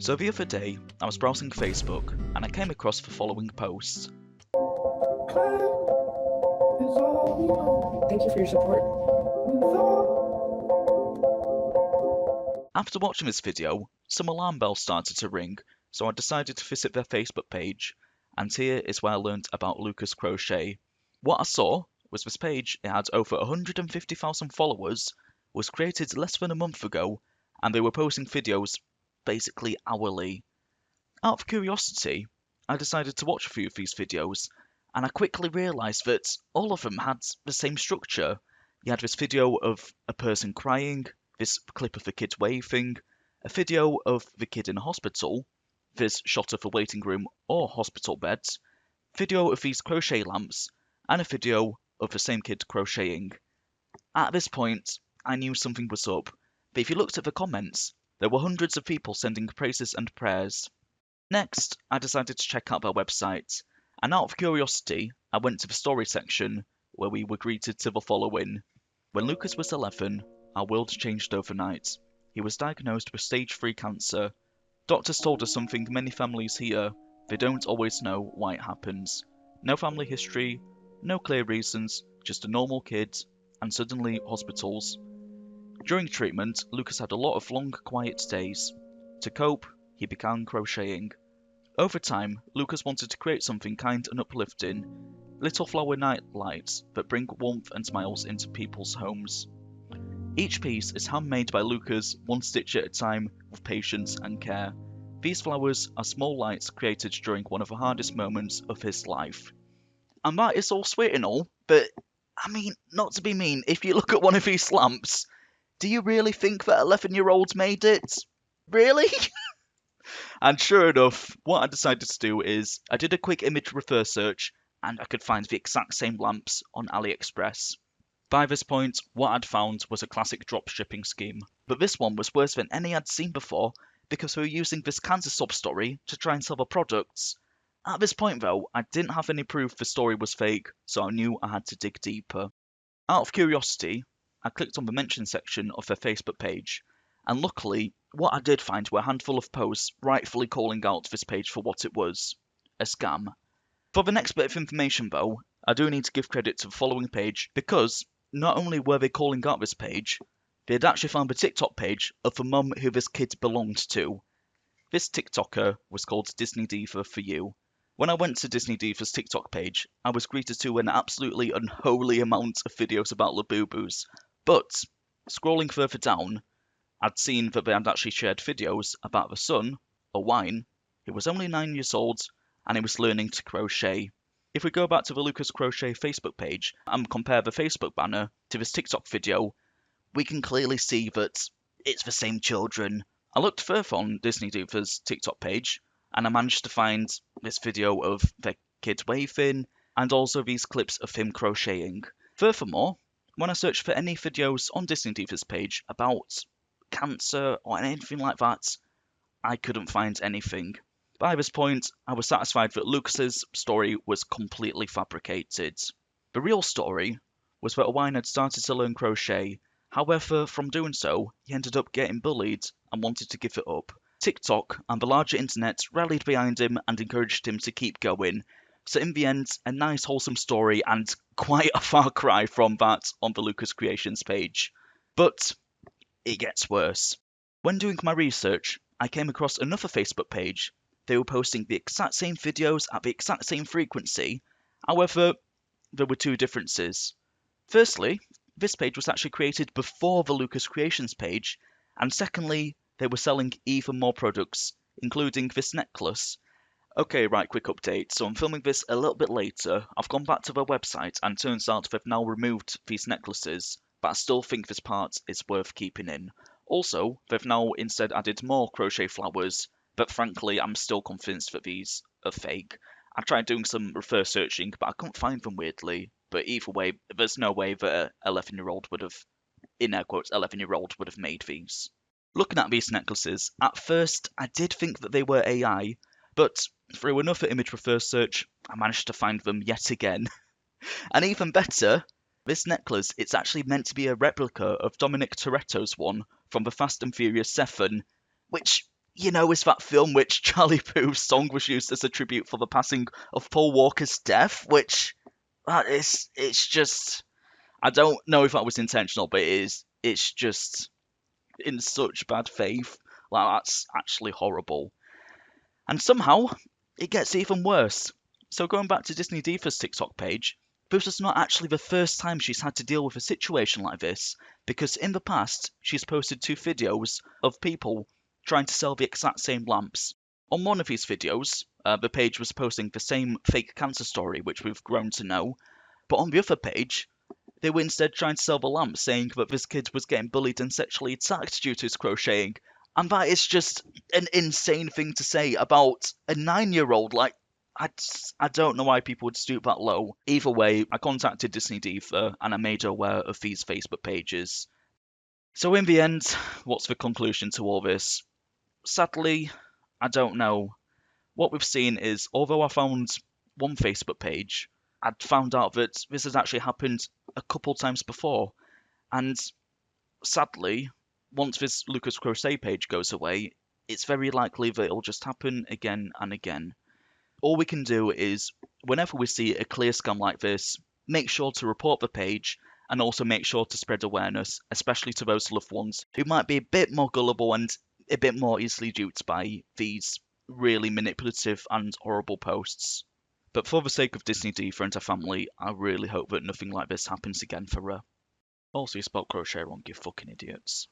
So the other day, I was browsing Facebook and I came across the following post. Thank you for your support. After watching this video, some alarm bells started to ring, so I decided to visit their Facebook page, and here is where I learned about Lucascrochett. What I saw was this page, it had over 150,000 followers, was created less than a month ago, and they were posting videos basically hourly. Out of curiosity, I decided to watch a few of these videos, and I quickly realised that all of them had the same structure. You had this video of a person crying, this clip of the kid waving, a video of the kid in a hospital, this shot of a waiting room or hospital beds, video of these crochet lamps, and a video of the same kid crocheting. At this point, I knew something was up, but if you looked at the comments, there were hundreds of people sending praises and prayers. Next, I decided to check out their website, and out of curiosity, I went to the story section, where we were greeted to the following. When Lucas was 11, our world changed overnight. He was diagnosed with stage 3 cancer. Doctors told us something many families hear, they don't always know why it happens. No family history, no clear reasons, just a normal kid, and suddenly hospitals. During treatment, Lucas had a lot of long, quiet days. To cope, he began crocheting. Over time, Lucas wanted to create something kind and uplifting, little flower night lights that bring warmth and smiles into people's homes. Each piece is handmade by Lucas, one stitch at a time, with patience and care. These flowers are small lights created during one of the hardest moments of his life. And that is all sweet and all, but, I mean, not to be mean, if you look at one of these lamps, do you really think that 11-year-olds made it? Really? And sure enough, what I decided to do is I did a quick image reverse search and I could find the exact same lamps on AliExpress. By this point, what I'd found was a classic drop shipping scheme. But this one was worse than any I'd seen before because we were using this cancer sob story to try and sell the products. At this point though, I didn't have any proof the story was fake, so I knew I had to dig deeper. Out of curiosity, I clicked on the mention section of their Facebook page, and luckily, what I did find were a handful of posts rightfully calling out this page for what it was, a scam. For the next bit of information though, I do need to give credit to the following page because not only were they calling out this page, they had actually found the TikTok page of the mum who this kid belonged to. This TikToker was called Disney Diva for You. When I went to Disney Diva's TikTok page, I was greeted to an absolutely unholy amount of videos about Labubu's, but scrolling further down, I'd seen that they had actually shared videos about the son, Owain, who was only 9 years old, and he was learning to crochet. If we go back to the Lucascrochett Facebook page and compare the Facebook banner to this TikTok video, we can clearly see that it's the same children. I looked further on Disney Diva's TikTok page, and I managed to find this video of the kid waving, and also these clips of him crocheting. Furthermore, when I searched for any videos on Disney Diva's page about cancer or anything like that, I couldn't find anything. By this point, I was satisfied that Lucas's story was completely fabricated. The real story was that Owain had started to learn crochet. However, from doing so, he ended up getting bullied and wanted to give it up. TikTok and the larger internet rallied behind him and encouraged him to keep going. So in the end, a nice wholesome story and quite a far cry from that on the Lucas Creations page. But it gets worse. When doing my research, I came across another Facebook page. They were posting the exact same videos at the exact same frequency. However, there were two differences. Firstly, this page was actually created before the Lucas Creations page, and secondly, they were selling even more products, including this necklace. Okay, right, quick update. So I'm filming this a little bit later. I've gone back to their website and turns out they've now removed these necklaces, but I still think this part is worth keeping in. Also, they've now instead added more crochet flowers, but frankly, I'm still convinced that these are fake. I tried doing some reverse searching, but I couldn't find them weirdly. But either way, there's no way that an 11-year-old would have, in air quotes, 11-year-old would have made these. Looking at these necklaces, at first I did think that they were AI, but through another image reverse search, I managed to find them yet again. And even better, this necklace, it's actually meant to be a replica of Dominic Toretto's one from the Fast and Furious 7, which is that film which Charlie Puth's song was used as a tribute for the passing of Paul Walker's death, which it's just, I don't know if that was intentional, but it's just in such bad faith. Like, that's actually horrible. And somehow, it gets even worse. So going back to Disney Diva's TikTok page, this is not actually the first time she's had to deal with a situation like this, because in the past, she's posted 2 videos of people trying to sell the exact same lamps. On one of these videos, the page was posting the same fake cancer story, which we've grown to know, but on the other page, they were instead trying to sell the lamp, saying that this kid was getting bullied and sexually attacked due to his crocheting. And that is just an insane thing to say about a 9-year-old. Like, I don't know why people would stoop that low. Either way, I contacted Disney Diva and I made her aware of these Facebook pages. So in the end, what's the conclusion to all this? Sadly, I don't know. What we've seen is, although I found one Facebook page, I'd found out that this has actually happened a couple times before. And sadly, once this Lucascrochett page goes away, it's very likely that it'll just happen again and again. All we can do is, whenever we see a clear scam like this, make sure to report the page and also make sure to spread awareness, especially to those loved ones who might be a bit more gullible and a bit more easily duped by these really manipulative and horrible posts. But for the sake of Disney Diva and her family, I really hope that nothing like this happens again for her. Also, you spelled crochet wrong, you fucking idiots.